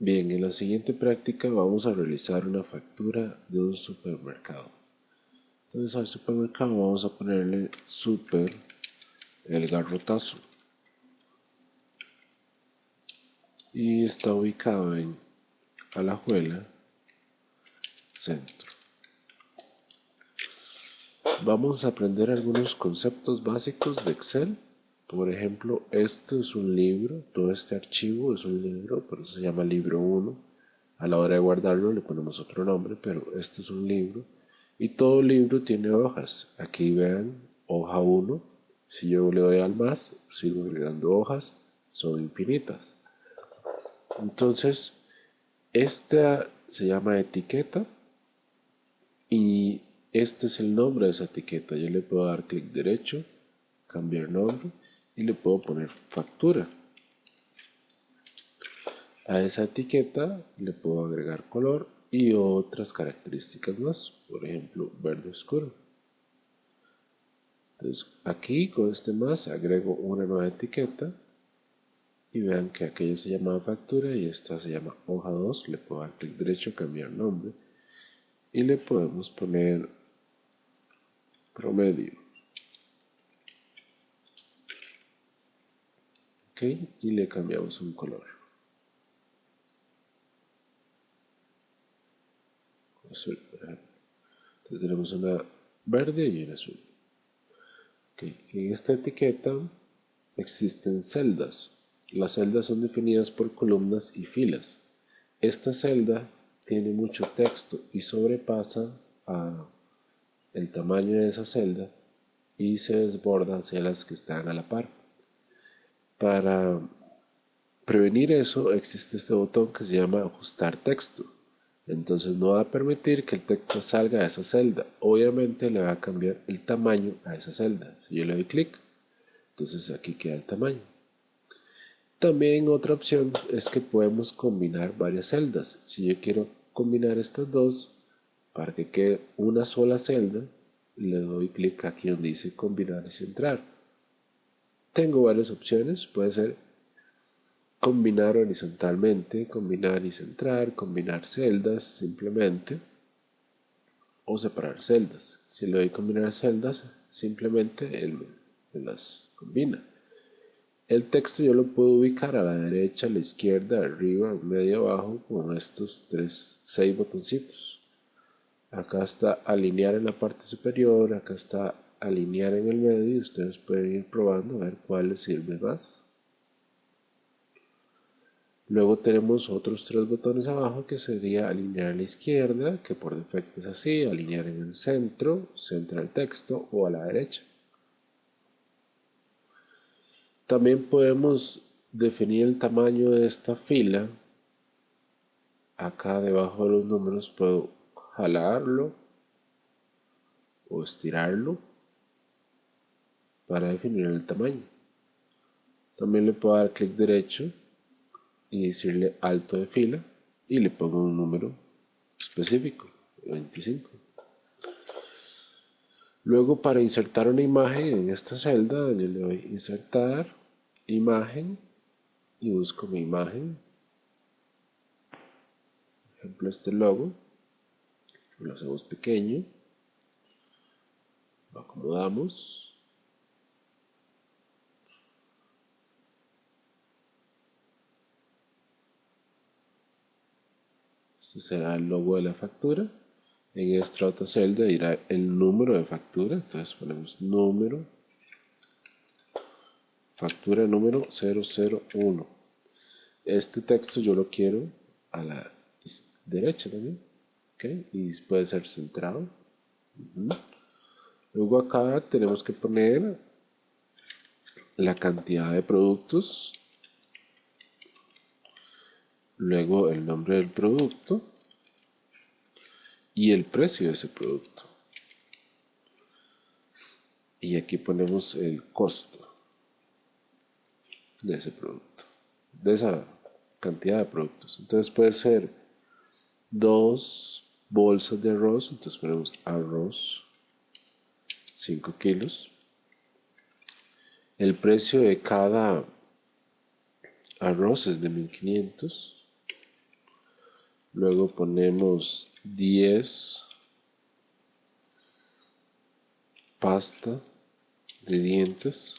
Bien, en la siguiente práctica vamos a realizar una factura de un supermercado. Entonces al supermercado vamos a ponerle super el garrotazo y está ubicado en Alajuela, centro. Vamos a aprender algunos conceptos básicos de Excel. Por ejemplo, este es un libro, todo este archivo es un libro, por eso se llama libro 1. A la hora de guardarlo le ponemos otro nombre, pero este es un libro. Y todo libro tiene hojas. Aquí vean, hoja 1. Si yo le doy al más, sigo agregando hojas, son infinitas. Entonces, esta se llama etiqueta y este es el nombre de esa etiqueta. Yo le puedo dar clic derecho, cambiar nombre y le puedo poner factura. A esa etiqueta le puedo agregar color y otras características más, por ejemplo, verde oscuro. Entonces aquí con este más agrego una nueva etiqueta y vean que aquello se llama factura y esta se llama hoja 2. Le puedo dar clic derecho, cambiar nombre y le podemos poner promedio. Ok, y le cambiamos un color. Azul, por ejemplo. Entonces tenemos una verde y una azul. Okay. En esta etiqueta existen celdas. Las celdas son definidas por columnas y filas. Esta celda tiene mucho texto y sobrepasa el tamaño de esa celda y se desborda hacia las que están a la par. Para prevenir eso existe este botón que se llama ajustar texto. Entonces no va a permitir que el texto salga de esa celda. Obviamente le va a cambiar el tamaño a esa celda. Si yo le doy clic, entonces aquí queda el tamaño. También otra opción es que podemos combinar varias celdas. Si yo quiero combinar estas dos para que quede una sola celda, le doy clic aquí donde dice combinar y centrar. Tengo varias opciones. Puede ser combinar horizontalmente, combinar y centrar, combinar celdas simplemente o separar celdas. Si le doy combinar celdas, simplemente él me las combina. El texto yo lo puedo ubicar a la derecha, a la izquierda, arriba, en medio, abajo con estos 6 botoncitos. Acá está alinear en la parte superior, acá está alinear en el medio y ustedes pueden ir probando a ver cuál les sirve más. Luego tenemos otros 3 botones abajo que sería alinear a la izquierda, que por defecto es así, alinear en el centro, centrar el texto o a la derecha. También podemos definir el tamaño de esta fila. Acá debajo de los números puedo jalarlo o estirarlo para definir el tamaño. También le puedo dar clic derecho y decirle alto de fila y le pongo un número específico, 25. Luego para insertar una imagen en esta celda, yo le doy insertar, imagen y busco mi imagen. Por ejemplo este logo, lo hacemos pequeño, lo acomodamos. Este será el logo de la factura. En esta otra celda irá el número de factura, entonces ponemos número, factura número 001. Este texto yo lo quiero a la derecha también, ¿okay? Y puede ser centrado. Luego acá tenemos que poner la cantidad de productos, luego el nombre del producto y el precio de ese producto. Y aquí ponemos el costo de ese producto, de esa cantidad de productos. Entonces puede ser 2 bolsas de arroz, entonces ponemos arroz, 5 kilos. El precio de cada arroz es de 1500. luego ponemos 10 pasta de dientes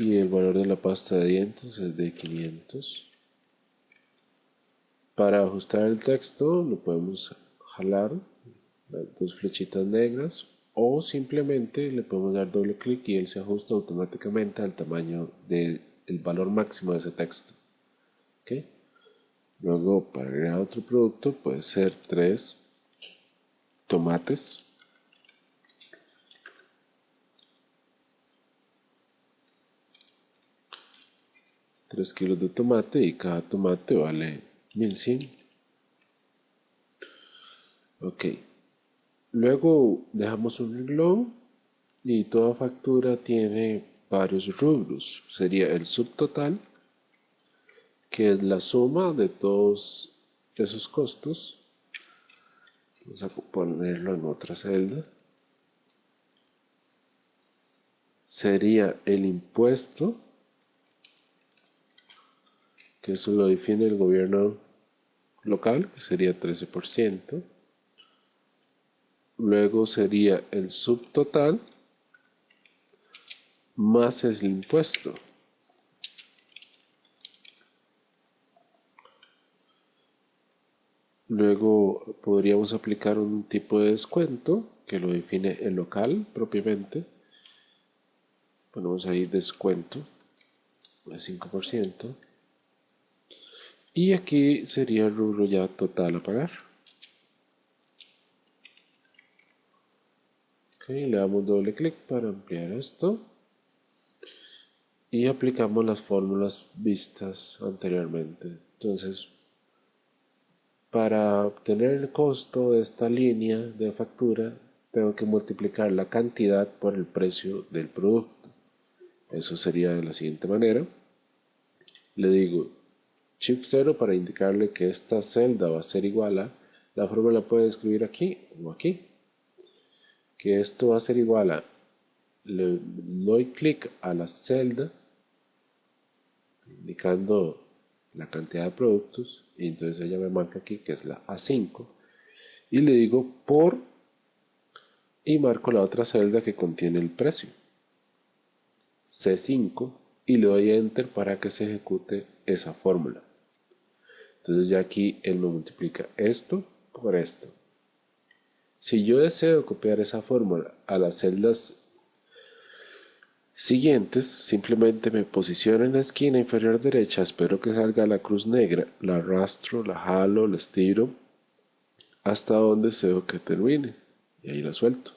y el valor de la pasta de dientes es de 500. Para ajustar el texto lo podemos jalar las dos flechitas negras o simplemente le podemos dar doble clic y él se ajusta automáticamente al tamaño del valor máximo de ese texto. ¿Okay? Luego, para agregar otro producto, puede ser 3 tomates. Tres kilos de tomate y cada tomate vale 1100. Ok. Luego dejamos un renglón y toda factura tiene varios rubros. Sería el subtotal, que es la suma de todos esos costos. Vamos a ponerlo en otra celda. Sería el impuesto, que eso lo define el gobierno local, que sería 13%. Luego sería el subtotal más el impuesto. Luego podríamos aplicar un tipo de descuento que lo define el local propiamente. Ponemos ahí descuento de 5%. Y aquí sería el rubro ya total a pagar. Okay, le damos doble clic para ampliar esto. Y aplicamos las fórmulas vistas anteriormente. Entonces, para obtener el costo de esta línea de factura, tengo que multiplicar la cantidad por el precio del producto. Eso sería de la siguiente manera. Le digo Shift 0 para indicarle que esta celda va a ser igual a, la fórmula puede escribir aquí o aquí, que esto va a ser igual a, le doy clic a la celda indicando la cantidad de productos y entonces ella me marca aquí que es la A5 y le digo por y marco la otra celda que contiene el precio C5 y le doy enter para que se ejecute esa fórmula. Entonces ya aquí él me multiplica esto por esto. Si yo deseo copiar esa fórmula a las celdas siguientes, simplemente me posiciono en la esquina inferior derecha, espero que salga la cruz negra, la arrastro, la jalo, la estiro hasta donde deseo que termine y ahí la suelto.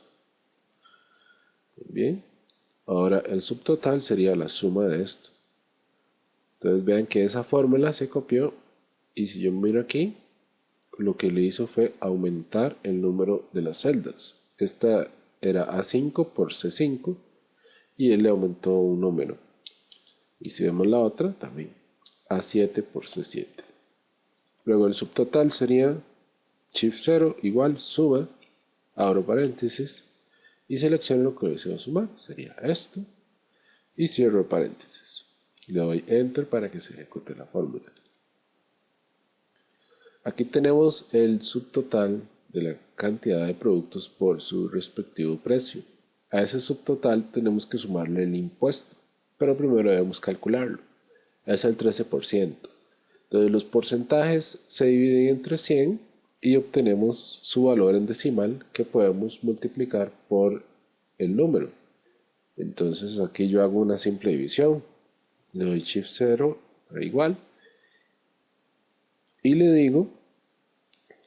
Bien, ahora el subtotal sería la suma de esto. Entonces vean que esa fórmula se copió y si yo miro aquí, lo que le hizo fue aumentar el número de las celdas. Esta era A5 por C5 y él le aumentó un número. Y si vemos la otra, también A7 por C7. Luego el subtotal sería Shift 0 igual suma, abro paréntesis y selecciono lo que deseo sumar. Sería esto y cierro paréntesis. Le doy Enter para que se ejecute la fórmula. Aquí tenemos el subtotal de la cantidad de productos por su respectivo precio. A ese subtotal tenemos que sumarle el impuesto, pero primero debemos calcularlo. Es el 13%. Entonces los porcentajes se dividen entre 100 y obtenemos su valor en decimal que podemos multiplicar por el número. Entonces aquí yo hago una simple división. Le doy Shift 0 para igual y le digo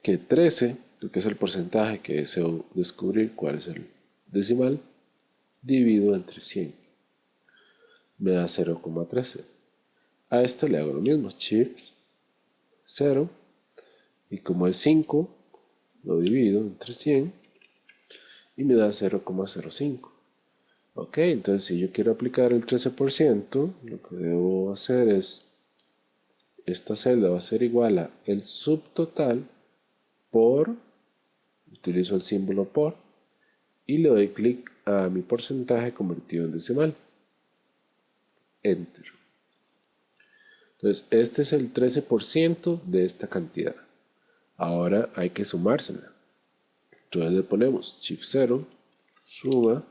que 13, que es el porcentaje que deseo descubrir cuál es el decimal, dividido entre 100. Me da 0,13. A esto le hago lo mismo, Shift 0, y como es 5, lo divido entre 100 y me da 0,05. Ok, entonces si yo quiero aplicar el 13%, lo que debo hacer es, esta celda va a ser igual a el subtotal por, utilizo el símbolo por, y le doy clic a mi porcentaje convertido en decimal. Enter. Entonces, este es el 13% de esta cantidad. Ahora hay que sumársela. Entonces le ponemos shift 0, suma,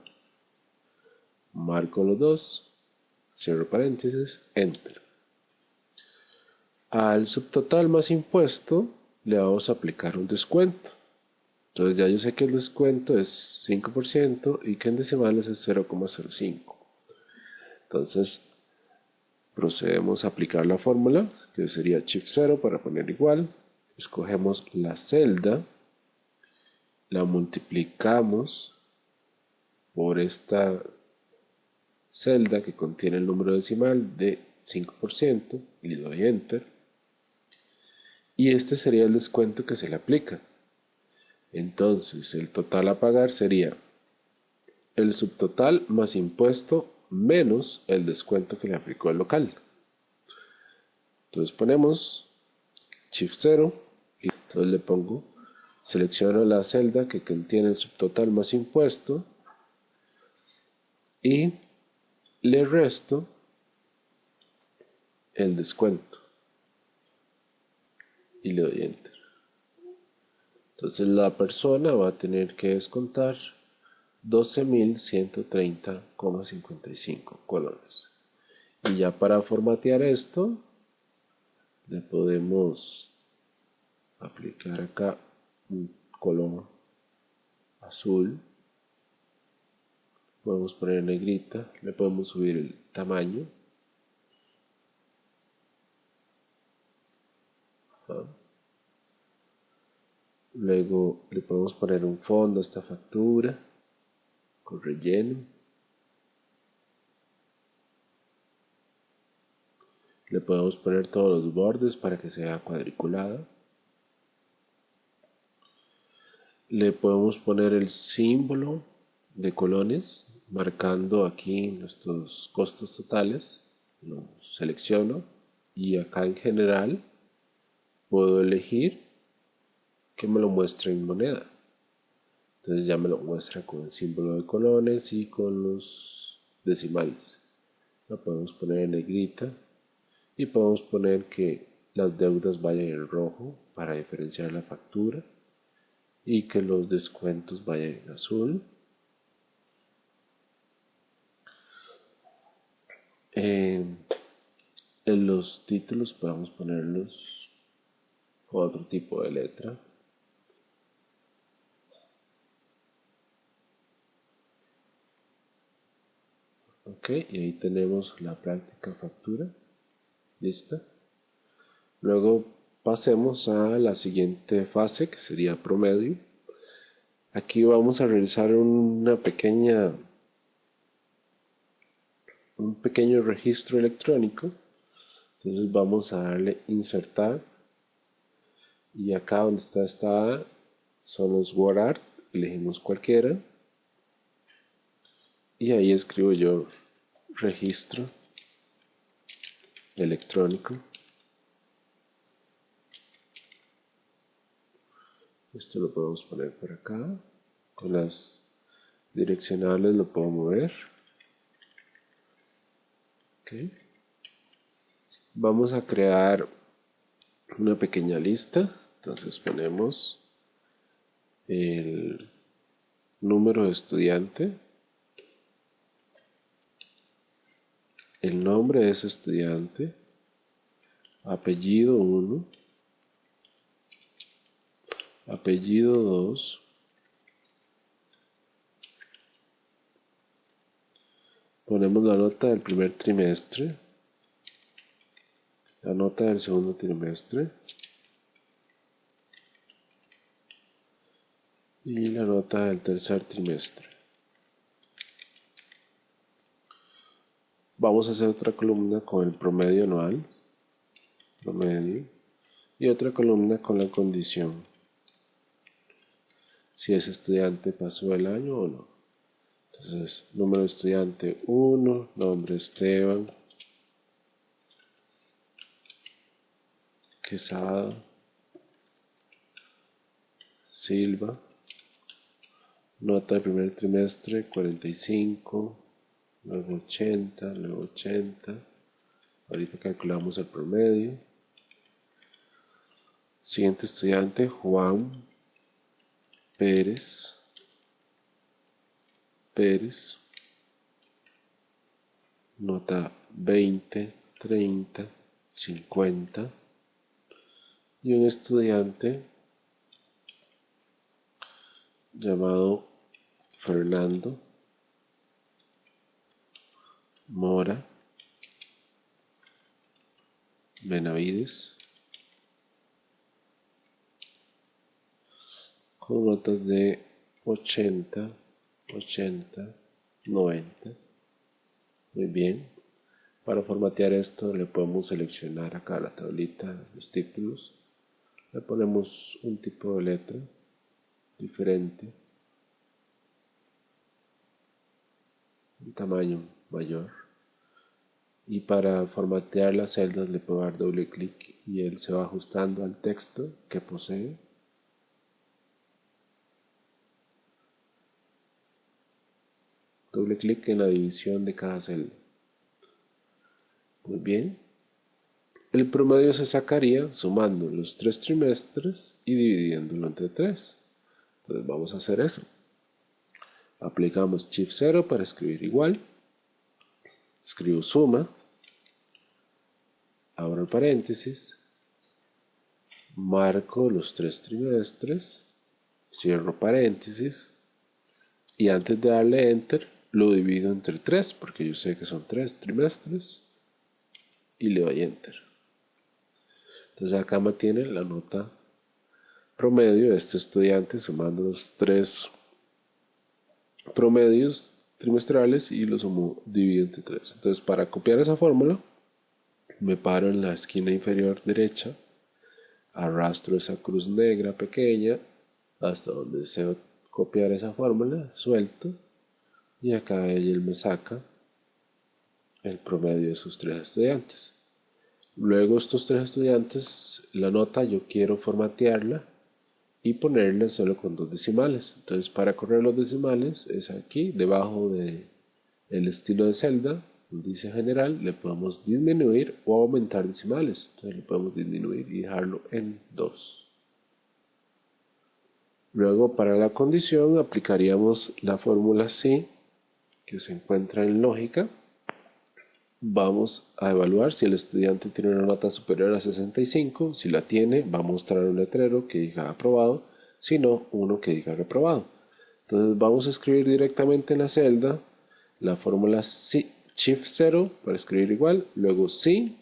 marco los dos, cierro paréntesis, enter. Al subtotal más impuesto le vamos a aplicar un descuento. Entonces ya yo sé que el descuento es 5% y que en decimales es 0,05. Entonces procedemos a aplicar la fórmula, que sería shift 0 para poner igual. Escogemos la celda, la multiplicamos por esta celda que contiene el número decimal de 5% y le doy enter. Y este sería el descuento que se le aplica. Entonces el total a pagar sería el subtotal más impuesto menos el descuento que le aplicó el local. Entonces ponemos shift 0 y entonces le pongo, selecciono la celda que contiene el subtotal más impuesto y le resto el descuento y le doy enter. Entonces la persona va a tener que descontar 12.130,55 colones. Y ya para formatear esto, le podemos aplicar acá un color azul. Podemos poner negrita, le podemos subir el tamaño. Luego le podemos poner un fondo a esta factura con relleno. Le podemos poner todos los bordes para que sea cuadriculada. Le podemos poner el símbolo de colones, marcando aquí nuestros costos totales. Lo selecciono y acá en general puedo elegir que me lo muestre en moneda. Entonces ya me lo muestra con el símbolo de colones y con los decimales. Lo podemos poner en negrita y podemos poner que las deudas vayan en rojo para diferenciar la factura y que los descuentos vayan en azul. En los títulos podemos ponerlos con otro tipo de letra. Ok, y ahí tenemos la práctica factura. Lista. Luego pasemos a la siguiente fase, que sería promedio. Aquí vamos a realizar un pequeño registro electrónico. Entonces vamos a darle insertar y acá donde está esta A son los WordArt, elegimos cualquiera y ahí escribo yo registro electrónico. Esto lo podemos poner por acá, con las direccionales lo puedo mover. Okay. Vamos a crear una pequeña lista, entonces ponemos el número de estudiante, el nombre de ese estudiante, apellido 1, apellido 2, ponemos la nota del primer trimestre, la nota del segundo trimestre y la nota del tercer trimestre. Vamos a hacer otra columna con el promedio anual, promedio, y otra columna con la condición, si ese estudiante pasó el año o no. Entonces, número de estudiante 1, nombre Esteban, Quesada, Silva, nota de primer trimestre 45, luego 80, luego 80, Ahorita calculamos el promedio. Siguiente estudiante, Juan Pérez. Nota 20, 30, 50. Y un estudiante llamado Fernando Mora Benavides, con notas de 80, 80, 90. Muy bien. Para formatear esto le podemos seleccionar acá la tablita, los títulos. Le ponemos un tipo de letra diferente, un tamaño mayor. Y para formatear las celdas le puedo dar doble clic y él se va ajustando al texto que posee. Doble clic en la división de cada celda. Muy bien. El promedio se sacaría sumando los 3 trimestres y dividiéndolo entre 3. Entonces vamos a hacer eso. Aplicamos Shift 0 para escribir igual. Escribo suma. Abro el paréntesis. Marco los 3 trimestres. Cierro paréntesis. Y antes de darle Enter, lo divido entre 3, porque yo sé que son 3 trimestres. Y le doy Enter. Entonces acá me tiene la nota promedio de este estudiante sumando los 3 promedios trimestrales y los sumo, divido entre 3. Entonces para copiar esa fórmula, me paro en la esquina inferior derecha, arrastro esa cruz negra pequeña hasta donde deseo copiar esa fórmula, suelto y acá él me saca el promedio de sus 3 estudiantes. Luego estos 3 estudiantes, la nota yo quiero formatearla y ponerla solo con 2 decimales. Entonces para correr los decimales es aquí, debajo del estilo de celda, dice general, le podemos disminuir o aumentar decimales. Entonces le podemos disminuir y dejarlo en 2. Luego para la condición aplicaríamos la fórmula SI que se encuentra en lógica. Vamos a evaluar si el estudiante tiene una nota superior a 65. Si la tiene, va a mostrar un letrero que diga aprobado, si no, uno que diga reprobado. Entonces vamos a escribir directamente en la celda la fórmula Shift 0 para escribir igual, luego sí,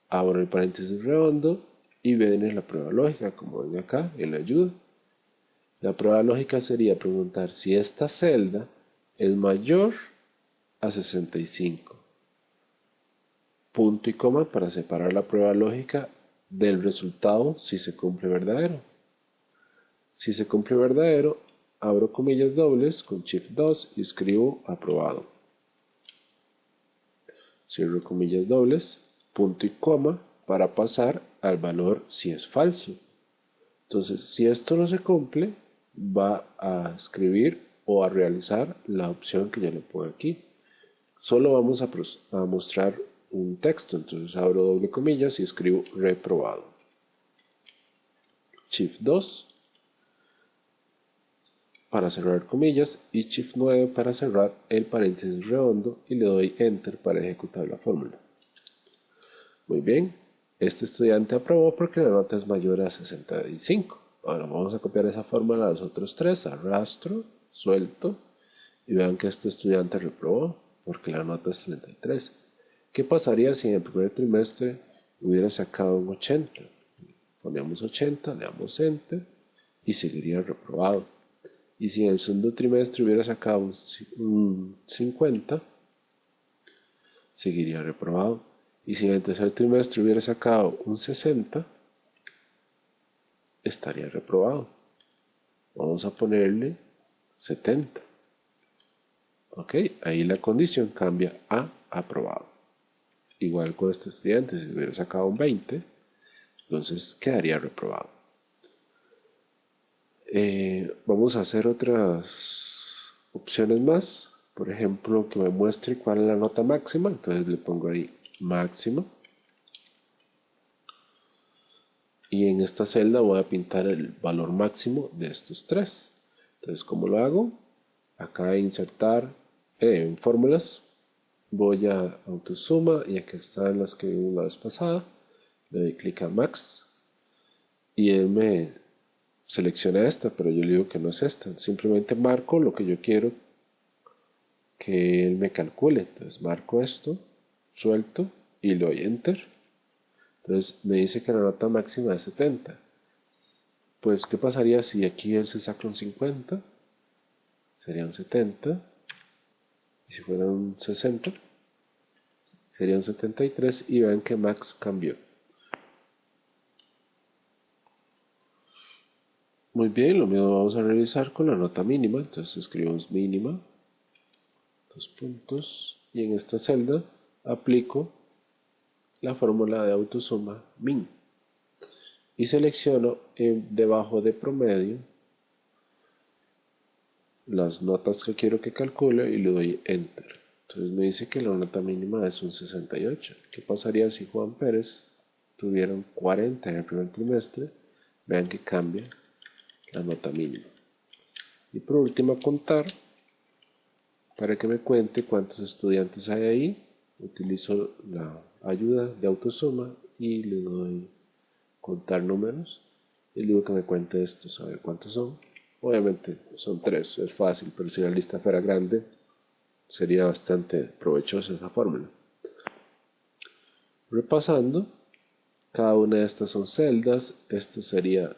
abro el paréntesis redondo y viene la prueba lógica, como ven acá en la ayuda. La prueba lógica sería preguntar si esta celda es mayor a 65. Punto y coma para separar la prueba lógica del resultado si se cumple verdadero. Si se cumple verdadero, abro comillas dobles con Shift 2 y escribo aprobado. Cierro comillas dobles, punto y coma para pasar al valor si es falso. Entonces, si esto no se cumple, va a escribir o a realizar la opción que ya le pongo aquí. Solo vamos a mostrar un texto, entonces abro doble comillas y escribo reprobado. Shift 2 para cerrar comillas y Shift 9 para cerrar el paréntesis redondo y le doy Enter para ejecutar la fórmula. Muy bien, este estudiante aprobó porque la nota es mayor a 65. Ahora vamos a copiar esa fórmula a los otros 3, arrastro, suelto y vean que este estudiante reprobó porque la nota es 33. ¿Qué pasaría si en el primer trimestre hubiera sacado un 80? Ponemos 80, le damos Enter y seguiría reprobado. Y si en el segundo trimestre hubiera sacado un 50, seguiría reprobado. Y si en el tercer trimestre hubiera sacado un 60, estaría reprobado. Vamos a ponerle 70. Ok, ahí la condición cambia a aprobado. Igual con este estudiante, si hubiera sacado un 20, entonces quedaría reprobado. Vamos a hacer otras opciones más. Por ejemplo, que me muestre cuál es la nota máxima. Entonces le pongo ahí máxima. y en esta celda voy a pintar el valor máximo de estos tres. Entonces, ¿cómo lo hago? Acá insertar en fórmulas, voy a autosuma y aquí están las que vimos la vez pasada. Le doy clic a max y él me selecciona esta, pero yo le digo que no es esta. Simplemente marco lo que yo quiero que él me calcule. Entonces marco esto, suelto y le doy enter. Entonces me dice que la nota máxima es 70. Pues, ¿qué pasaría si aquí él se saca un 50? Serían 70. Y si fuera un 60, serían 73. Y vean que max cambió. Muy bien, lo mismo vamos a realizar con la nota mínima. Entonces escribimos mínima, dos puntos, y en esta celda aplico la fórmula de autosuma min y selecciono debajo de promedio las notas que quiero que calcule y le doy enter. Entonces me dice que la nota mínima es un 68. ¿Qué pasaría si Juan Pérez tuviera un 40 en el primer trimestre? Vean que cambia la nota mínima. Y por último, contar para que me cuente cuántos estudiantes hay ahí. Utilizo la ayuda de autosuma y le doy contar números y le digo que me cuente esto, saber cuántos son. Obviamente son tres, es fácil, pero si la lista fuera grande sería bastante provechosa esa fórmula. Repasando, cada una de estas son celdas. Esto sería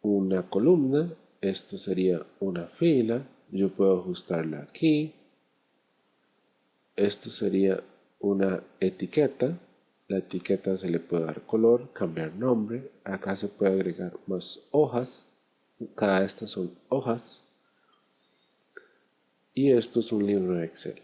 una columna, esto sería una fila. Yo puedo ajustarla aquí. Esto sería una etiqueta. La etiqueta se le puede dar color, cambiar nombre. Acá se puede agregar más hojas. Cada de estas son hojas. Y esto es un libro de Excel.